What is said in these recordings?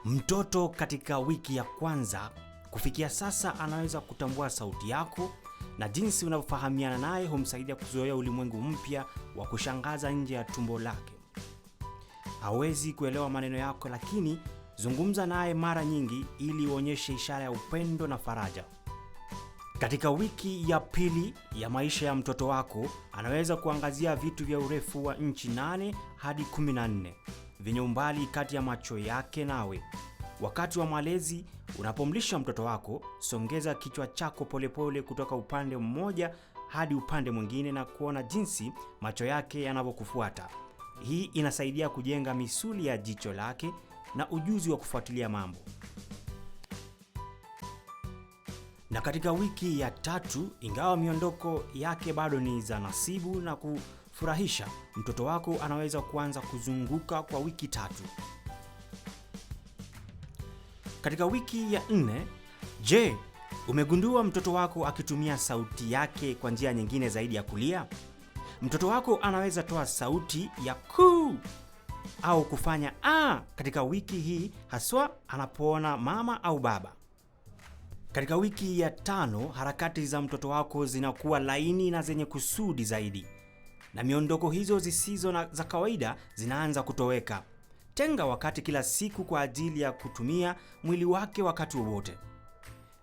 Mtoto katika wiki ya kwanza kufikia sasa anaweza kutambua sauti yako, na jinsi unavyofahamiana naye humsaidia kuzoea ulimwengu mpya wa kushangaza nje ya tumbo lake. Hawezi kuelewa maneno yako, lakini zungumza naye mara nyingi ili uonyeshe ishara ya upendo na faraja. Katika wiki ya pili ya maisha ya mtoto wako, anaweza kuangazia vitu vya urefu wa inchi 8 hadi 14 vyenye umbali kati ya macho yake nawe. Wakati wa malezi, unapomlisha mtoto wako, songeza kichwa chako polepole kutoka upande mmoja hadi upande mwingine na kuona jinsi macho yake yanavyokufuata. Hii inasaidia kujenga misuli ya jicho lake na ujuzi wa kufuatilia mambo. Na katika wiki ya 3, ingawa miondoko yake bado ni za nasibu na kufurahisha, mtoto wako anaweza kuanza kuzunguka kwa wiki 3. Katika wiki ya 4, je, umegundua mtoto wako akitumia sauti yake kwa njia nyingine zaidi ya kulia? Mtoto wako anaweza toa sauti ya ku au kufanya katika wiki hii, haswa anapoona mama au baba. Katika wiki ya 5, harakati za mtoto wako zinakuwa laini na zenye kusudi zaidi, na miondoko hizo zisizo za kawaida zinaanza kutoweka. Tenga wakati kila siku kwa ajili ya kutumia mwili wake wakati wowote.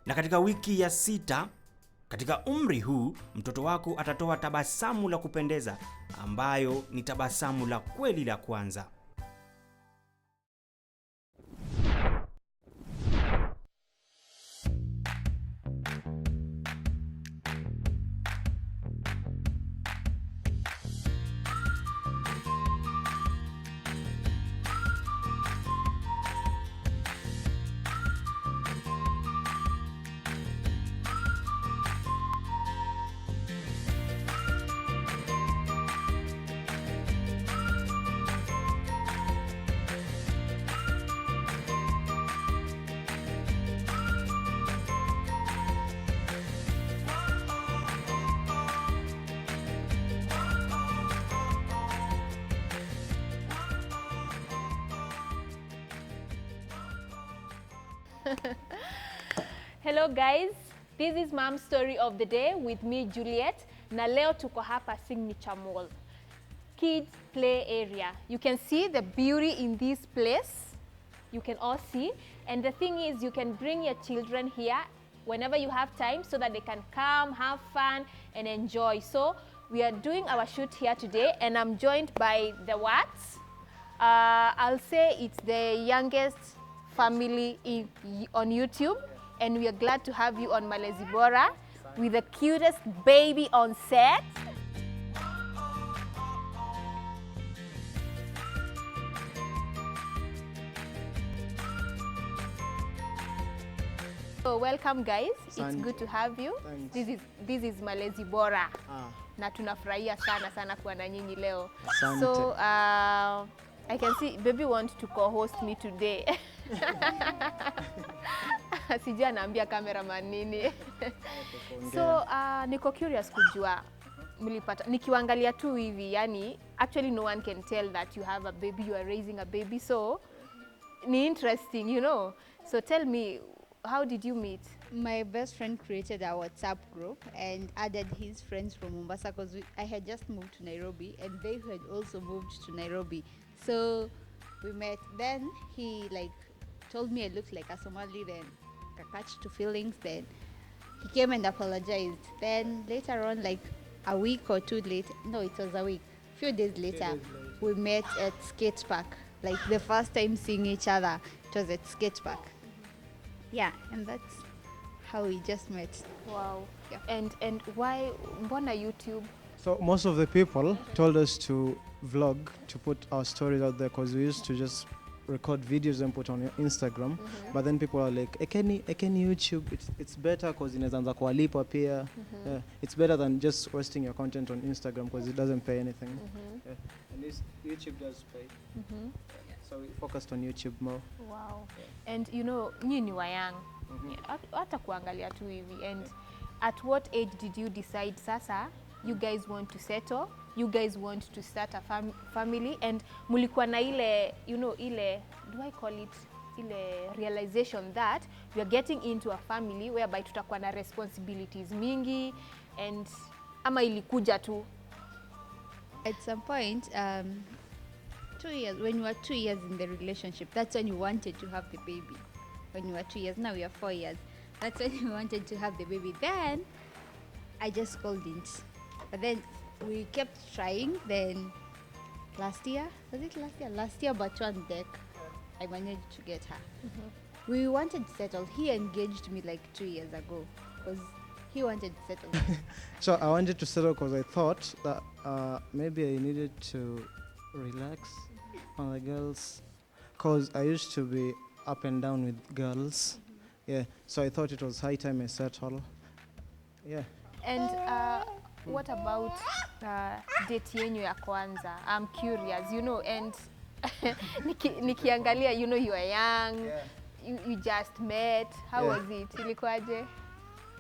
Na katika wiki ya 6, katika umri huu, mtoto wako atatoa tabasamu la kupendeza ambayo ni tabasamu la kweli la kwanza. Hello guys, this is Mom's Story of the Day with me Juliet. Na leo tuko hapa Signature Mall, Kids Play Area. You can see the beauty in this place. You can all see. And the thing is, you can bring your children here whenever you have time so that they can come, have fun and enjoy. So we are doing our shoot here today, and I'm joined by the Watts. I'll say it's the youngest family on YouTube, and we are glad to have you on Malezi Bora with the cutest baby on set. So welcome guys. It's good to have you. Thanks. This is Malezi Bora. Na tunafurahia sana kuwa na nyinyi leo. Asante. So I can see baby wants to co-host me today. Sijui anaambia cameraman nini. So niko curious kujua mlipata, nikiwaangalia tu hivi, yani actually no one can tell that you have a baby, you are raising a baby, so ni interesting, you know. So tell me, how did you meet? My best friend created a WhatsApp group and added his friends from Mombasa because I had just moved to Nairobi and they had also moved to Nairobi. So we met. Then he told me I looked like a Somali, then attached to feelings. Then he came and apologized. Then later on, like a week or two later, no, it was a week, few days later, we met at skate park. Like the first time seeing each other, it was at skate park. Yeah, and that's how we just met. Wow. Yeah. And why mbona YouTube? So most of the people told us to vlog, to put our stories out there, because we used to just record videos and put on Instagram. But then people are like, ekeni YouTube, it's better because inaanza kuwalipa pia. It's better than just wasting your content on Instagram because it doesn't pay anything. And this YouTube does pay. So we focused on YouTube more. Wow. And you know, nyinyi wa young. Hata kuangalia tu hivi. And at what age did you decide sasa you guys want to settle, you guys want to start a family, and mulikuwa na ile, you know, ile, do I call it ile realization that we are getting into a family whereby tutakuwa na responsibilities mingi, and ama ilikuja tu? At some point, 2 years, when you were 2 years in the relationship, that's when you wanted to have the baby. When you were 2 years, now we are 4 years. That's when you wanted to have the baby. Then I just couldn't. But then we kept trying. Then last year, was it last year? Last year, but one deck, I managed to get her. We wanted to settle. He engaged me like 2 years ago because he wanted to settle. So I wanted to settle because I thought that maybe I needed to relax on the girls, because I used to be up and down with girls. Yeah, so I thought it was high time I settle. Yeah. And what about date yenyu ya kwanza? I'm curious, you know, and nikiangalia, you know, you are young, you just met. How was it? Ilikuwaje?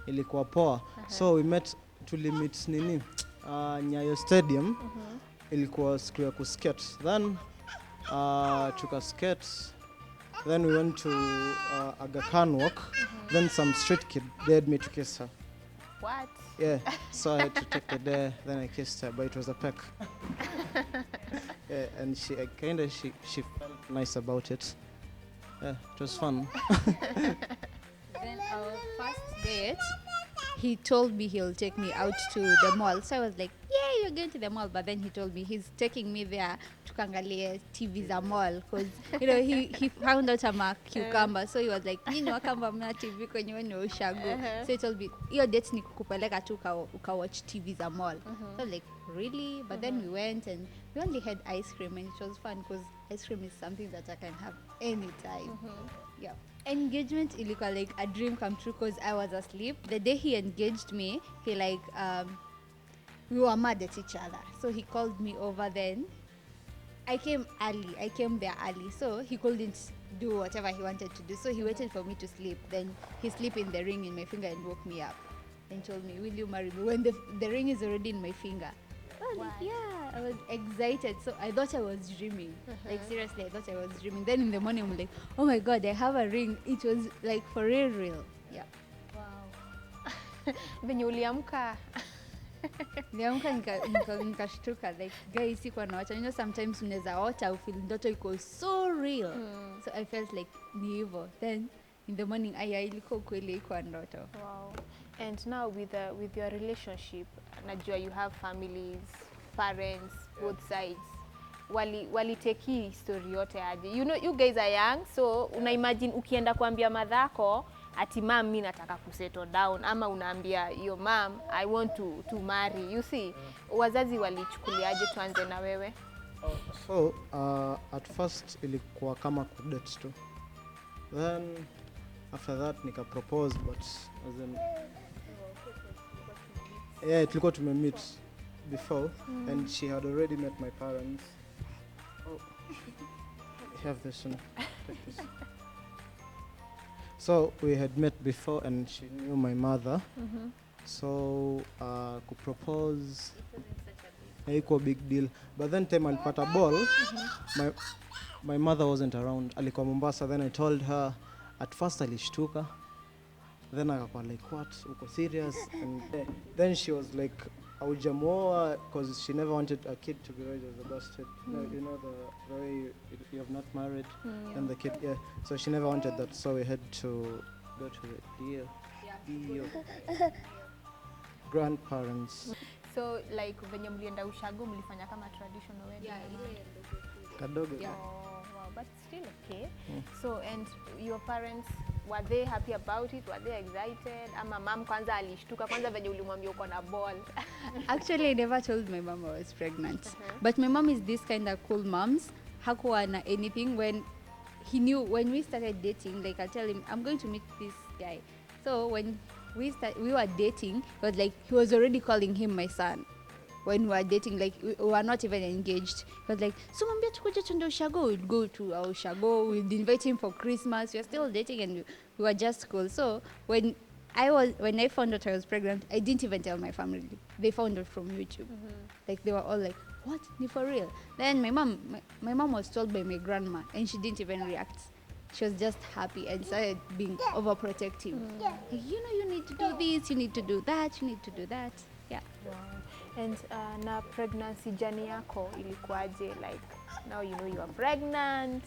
Ilikuwa poa. So we met, tulimit nini? Nyayo Stadium. Ilikuwa siku ya kuskate. Then tuka skate. Then we went to Aga Khan Walk. Then some street kid dared me to kiss her. What? Yeah, so I had to take her there. Then I kissed her, but it was a peck. Yeah, and she felt nice about it. Yeah, it was fun. Then our first date, he told me he'll take me out to the mall. So I was like, yeah, you're going to the mall. But then he told me he's taking me there to kangalia TV za mall. Because, you know, he found out I'm a cucumber. So he was like, you know, kamba mna TV kwenye wenu ushago. So he told me, your date ni kukupeleka tu uka watch TV za mall. So I was like, really? But then we went and we only had ice cream, and it was fun because ice cream is something that I can have anytime. Yeah. Engagement ilikuwa like a dream come true because I was asleep. The day he engaged me, he like we were mad at each other. So he called me over then. I came there early. So he couldn't do whatever he wanted to do. So he waited for me to sleep. Then he slipped in the ring in my finger and woke me up and told me, will you marry me? When the ring is already in my finger. I was like, yeah, I was excited. So I thought I was dreaming. Like seriously, I thought I was dreaming. Then in the morning, I'm like, oh my God, I have a ring. It was like for real. Yeah. Wow. Venye uliamka. Niamka nikashtuka like guys, sikuwa naota. You know, sometimes unaweza ota ufeel ndoto iko so real. So I felt like ni hivyo. Then in the morning ilikuwa kweli iko ndoto. Wow. And now with your relationship, najua you have families, parents, both sides. Wali take hii story yote aje? You know, you guys are young, so una imagine ukienda kuambia madhako ati mom mimi nataka kusettle down, ama unaambia your mom I want to marry. You see, wazazi walichukuliaje? Tuanze na wewe. So at first ilikuwa kama kudate tu. Then after that nika propose, but as in yeah, tulikuwa tumemeet before and she had already met my parents. Oh, have this one. Take this. So we had met before and she knew my mother. So kupropose haikuwa big deal. But then time alipata ball, my mother wasn't around. Alikuwa Mombasa. Then I told her. At first alishtuka. Then akakuwa like, what? Uko serious? And then she was like, aujamuoa, because she never wanted a kid to be raised as a bastard. You know the way you have not married and the kid, yeah. So she never wanted that. So we had to go to the deal. Grandparents. So like venye mlienda ushago mlifanya kama traditional wedding? Yeah, ile Kadogo. Yeah. Oh, wow, but still okay. So, and your parents, were they happy about it? Were they excited? Ama mom kwanza alishtuka kwanza venye ulimwambia uko na ball? Actually, I never told my mom I was pregnant. But my mom is this kind of cool moms. Hakuwa na anything. When he knew, when we started dating, like I tell him, I'm going to meet this guy. So when we were dating, it was like he was already calling him my son. When we were dating, like we were not even engaged. He was like, so mwambia tukuje tuende ushago. We'd go to our ushago. We'd invite him for Christmas. We were still dating and we were just cool. So when I found out I was pregnant, I didn't even tell my family. They found out from YouTube. Like they were all like, what? Ni for real? Then my mom was told by my grandma and she didn't even react. she was just happy and started being overprotective. Like, you need to do this, you need to do that, you need to do that. Yeah. Wow. And na pregnancy journey yako ilikuwaje? Like now you know you are pregnant.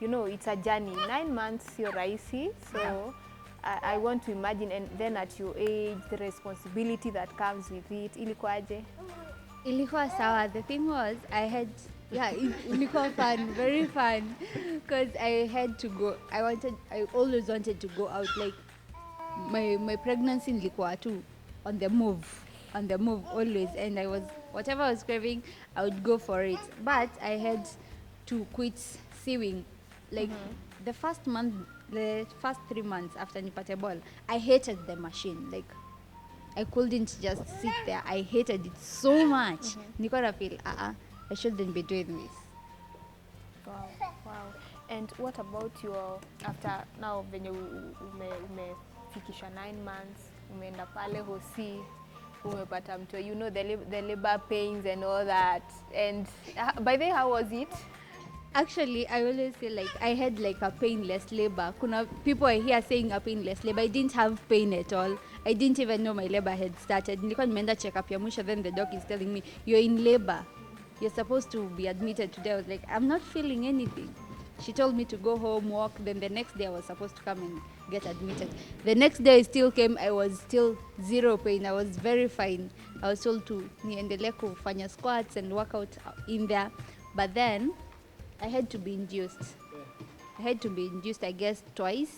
You know it's a journey. 9 months sio rahisi. So I want to imagine, and then at your age, the responsibility that comes with it. Ilikuwaje? Ilikuwa sawa. The thing was, ilikuwa fun, very fun, because I had to go. I always wanted to go out. Like my pregnancy ilikuwa too on the move always, and whatever I was craving, I would go for it. But I had to quit sewing. Like the first 3 months after nipate ball, I hated the machine. Like I couldn't just sit there. I hated it so much. Niko na feel I shouldn't be doing this. Wow, wow. And what about your, after now venye umefikisha 9 months, umeenda pale hosi, umepata mtoto, you know the labor pains and all that. And by the way, how was it? Actually, I always say like I had like a painless labor. Kuna people I hear saying a painless labor. I didn't have pain at all. I didn't even know my labor had started. Nilikuwa nimeenda check up ya mwisho, then the doc is telling me, you're in labor. You're supposed to be admitted today. I was like, I'm not feeling anything. She told me to go home, walk. Then the next day I was supposed to come and get admitted. The next day I still came. I was still zero pain. I was very fine. I was told to niendelee kufanya squats and work out in there. But then I had to be induced. I guess twice.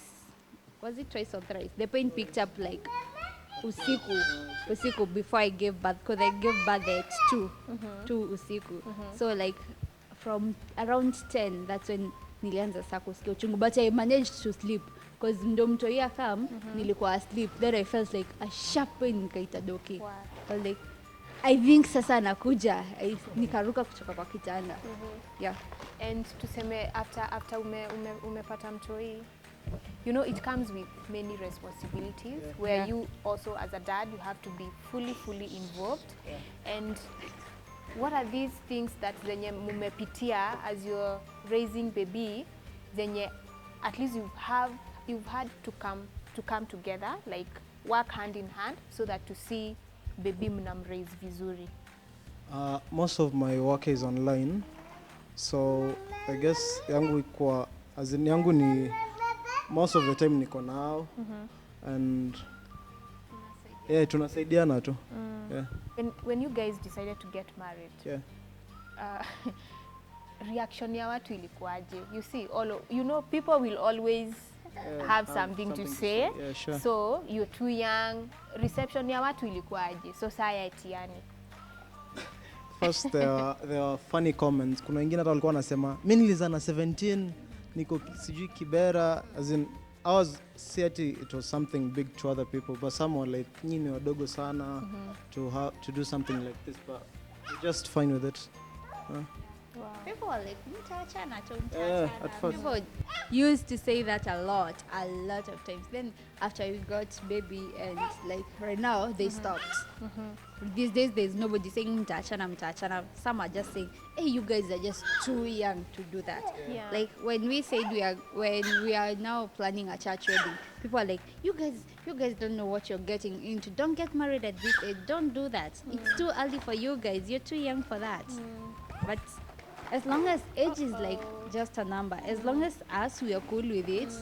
Was it twice or thrice? The pain picked up like usiku before I gave birth, because I gave birth at 2 usiku. So like from around 10, that's when nilianza saa kusikia uchungu, but I managed to sleep because ndo mtoi akam nilikuwa asleep. Then I felt like a sharp pain, nikaita doki. Wow. I was like, I think sasa nakuja. Nikaruka kutoka kwa kitanda. Yeah. And tuseme after umepata mtoi, you know it comes with many responsibilities where you also as a dad you have to be fully involved. And what are these things that zenye mumepitia as you're raising baby, zenye at least you've had to come together, like work hand in hand so that to see baby mnamraise vizuri? Most of my work is online, so I guess yangu ikuwa, as in yangu ni most of the time niko nao, and tunasaidiana tu. When you guys decided to get married, reaction ya watu ilikuwaje? You see, people will always have something to say. Yeah, sure. So you're too young. Reception ya watu ilikuwaje? Society yani. First there were funny comments. Kuna wengine hata walikuwa wanasema mimi nilizaa na 17 niko sijui Kibera, as in I was saying it was something big to other people, but some were like nyinyi wadogo sana to do something like this, but we're just fine with it. Wow. People were like, mtaachana tu, at first. People used to say that a lot of times. Then after we got baby, and like right now they stopped. These days there's nobody saying mtaachana. Some are just saying, hey, you guys are just too young to do that. Yeah. Like when we said when we are now planning a church wedding, people are like, you guys don't know what you're getting into. Don't get married at this age. Don't do that. It's too early for you guys. You're too young for that. But as long as age is like just a number, as long as us we are cool with it,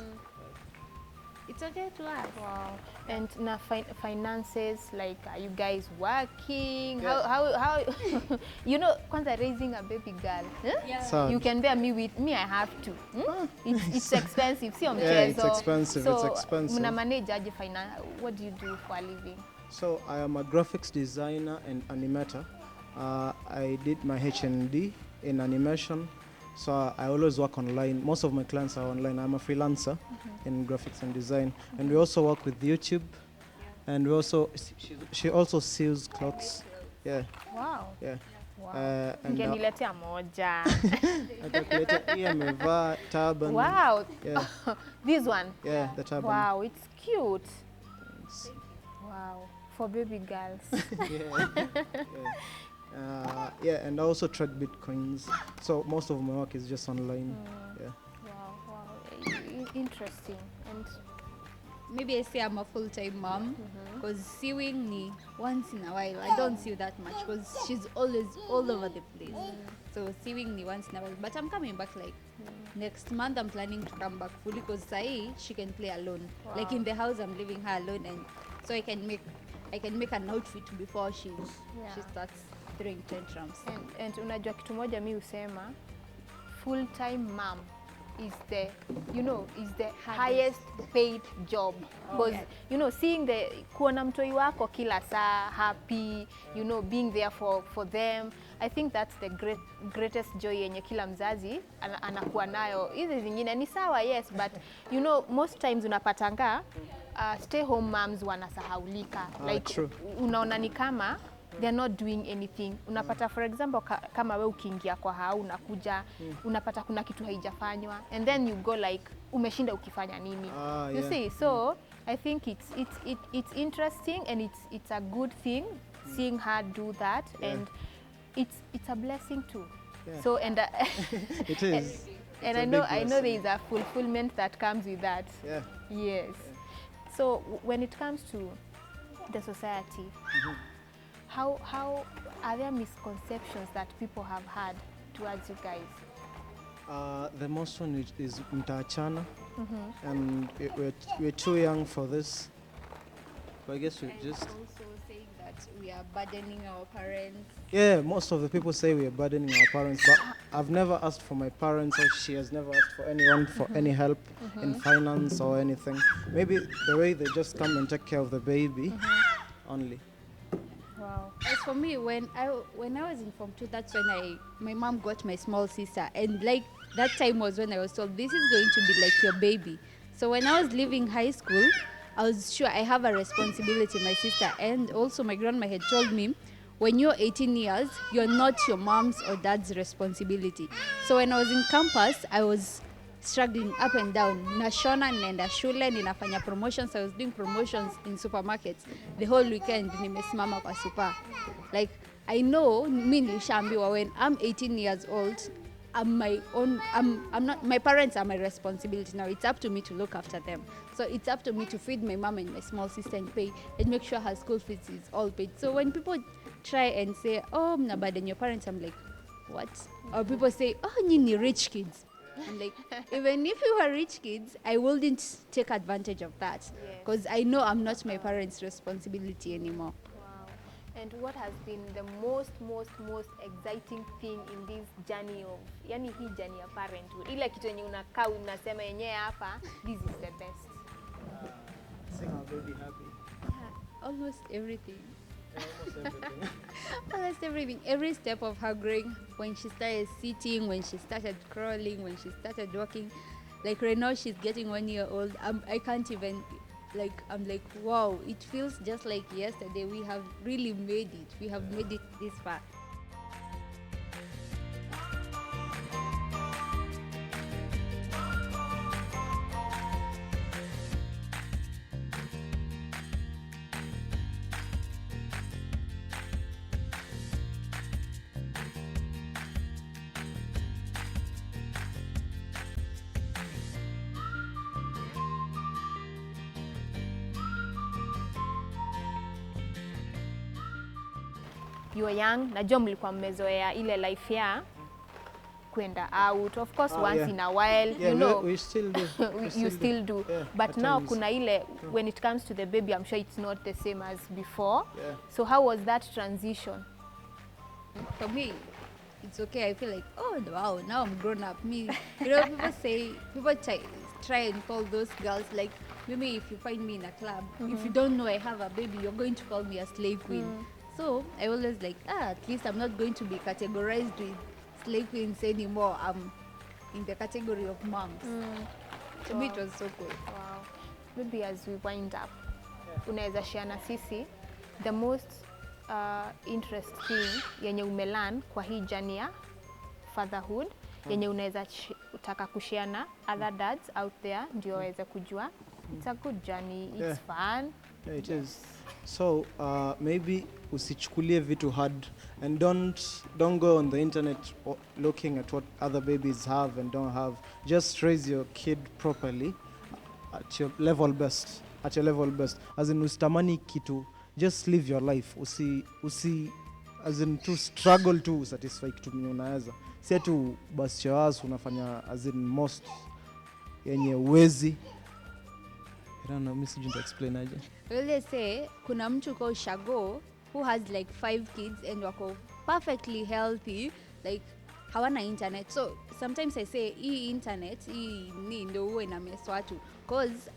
it's okay to us. Wow. And na finances, like, are you guys working? Yeah. How you know, kwanza raising a baby girl, Sad. you can bear me with me, I have to. It's expensive. See on Yeah, it's expensive. So, It's expensive. muna manage aje what do you do for a living? So I am a graphics designer and animator. I did my HND in animation, so I always work online. Most of my clients are online. I'm a freelancer in graphics and design, and we also work with YouTube, and we also she also sews clothes. Yeah, Wow. yeah. Wow. And Ngeniletea moja. atakuleta hii amevaa turban. Wow. Yeah, This one. yeah, the turban. Wow, it's cute. Thanks. Wow. For baby girls. Yeah, and I also trade bitcoins. So most of my work is just online. Yeah. Wow, wow. Interesting. And Maybe I say I'm a full-time mom because sewing me once in a while. I don't sew that much because she's always all over the place. So sewing me once in a while. But I'm coming back like next month. I'm planning to come back fully because Sai she can play alone. Like in the house, I'm leaving her alone, and so I can make an outfit before she starts throwing tantrums. and unajua kitu moja mi husema full time mom is the highest paid job because seeing kuona mtoi wako kila saa happy, being there for them, I think that's the greatest joy yenye kila mzazi anakuwa nayo. Hizi zingine ni sawa, yes, but most times unapatanga stay home moms wanasahaulika, like true. unaona ni kama they're not doing anything. Unapata for example kama we ukiingia kwa hao unakuja unapata kuna kitu haijafanywa and then you go like umeshinda ukifanya nini. You see, so I think it's interesting and it's a good thing seeing her do that, and it's a blessing too. So and It is. and I know there is a fulfillment that comes with that. Yes. So when it comes to the society, how are there misconceptions that people have had towards you guys? The most one is mtaachana, and we're too young for this. So I guess we just Also saying that we are burdening our parents. most of the people say we are burdening our parents, but I've never asked for my parents, or she has never asked for anyone for any help in finance or anything. Maybe the way they just come and take care of the baby only. Wow. As for me, when I was in Form 2, that's when my mom got my small sister, and like that time was when I was told this is going to be like your baby. So when I was leaving high school, I was sure I have a responsibility, my sister, and also my grandma had told me, when you're 18 years, you're not your mom's or dad's responsibility. So when I was in campus, I was struggling up and down. Nashona, nenda shule, ninafanya promotions. I was doing promotions in supermarkets. The whole weekend, nimesimama kwa super. Like, I know, mi nilishaambiwa when I'm 18 years old, I'm not, my parents are my responsibility now. It's up to me to look after them. So it's up to me to feed my mom and my small sister and pay and make sure her school fees is all paid. So when people try and say, oh, mna burden your parents, I'm like, what? Or people say, oh, nyinyi rich kids. I'm like, even if you were rich kids, I wouldn't take advantage of that because I know I'm not my parents' responsibility anymore. Wow. And what has been the most exciting thing in this journey of, yani hii journey ya parenthood? Ile kitu yenye unakaa unasema yenyewe hapa, this is the best. Seeing our baby happy. Almost everything. Almost everything. Almost everything. Every step of her growing, when she started sitting, when she started crawling, when she started walking. Like right now, she's getting 1 year old. I can't even, like, I'm like, wow, it feels just like yesterday. We have really made it. We have made it this far. You are young, najua mlikuwa mmezoea ile life ya kwenda out, of course once in a while, you know. We still do. You still do. Yeah, but at now times. kuna ile, when it comes to the baby, I'm sure it's not the same as before. Yeah. So how was that transition? For me, it's okay. I feel like, oh wow, now I'm grown up. Me, you know, people try and call those girls like, maybe if you find me in a club, if you don't know I have a baby, you're going to call me a slave queen. So I always like, at least I'm not going to be categorized with slave queens anymore. I'm in the category of moms. To me, it was so cool. Wow. Maybe as we wind up, unaweza share na sisi the most interesting yenye umelearn kwa hii journey ya fatherhood, yenye unaweza utaka kushare na other dads out there ndio waweze kujua. It's a good journey, it's fun. Yeah, it is. So maybe usichukulie vitu hard, and don't go on the internet looking at what other babies have and don't have. Just raise your kid properly at your level best, at your level best. As in usitamani kitu, just live your life. Usi as in to struggle to satisfy kitu mwenye unaweza. Si tu bust your ass unafanya as in most yenye uwezi. I don't know, mimi sijui nita explain aje. Let's say kuna mtu kwa ushago who has like 5 kids and wako perfectly healthy, like hawana internet. So sometimes I say hii internet hii ni ndio uwe na mess watu, cause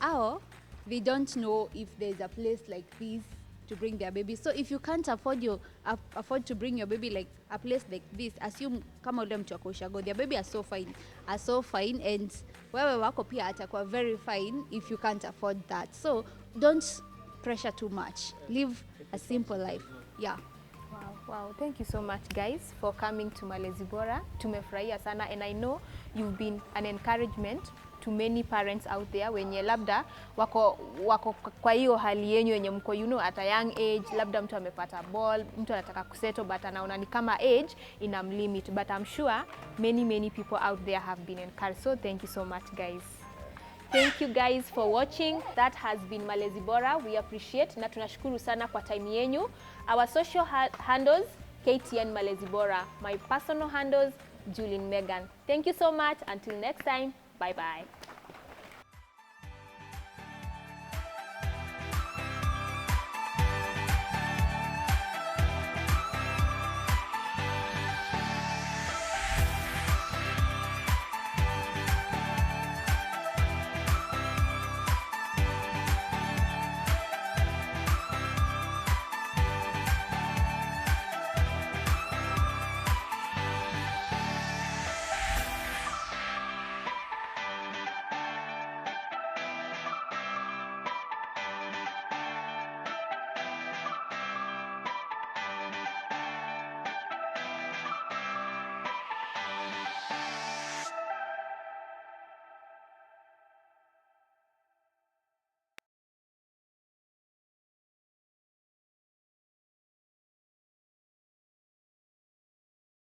they don't know if there's a place like this to bring their baby. So if you can't afford to bring your baby like a place like this, assume kama ule mtu wako ushago, their baby are so fine and wewe wako pia atakuwa very fine if you can't afford that. So don't pressure too much, live a simple life. Yeah. Wow, thank you so much guys for coming to Malezi Bora. Tumefurahia sana, and I know you've been an encouragement to many parents out there wenye labda wako kwa hiyo hali yenyu yenye mko at a young age, labda mtu amepata ball, mtu anataka kusettle but anaona ni kama age inamlimit, but I'm sure many people out there have been encouraged. So thank you so much guys. Thank you guys for watching. That has been Malezi Bora. We appreciate na tunashukuru sana kwa time yenyu. Our social handles KTN Malezi Bora. My personal handles Julian Megan. Thank you so much. Until next time. Bye bye.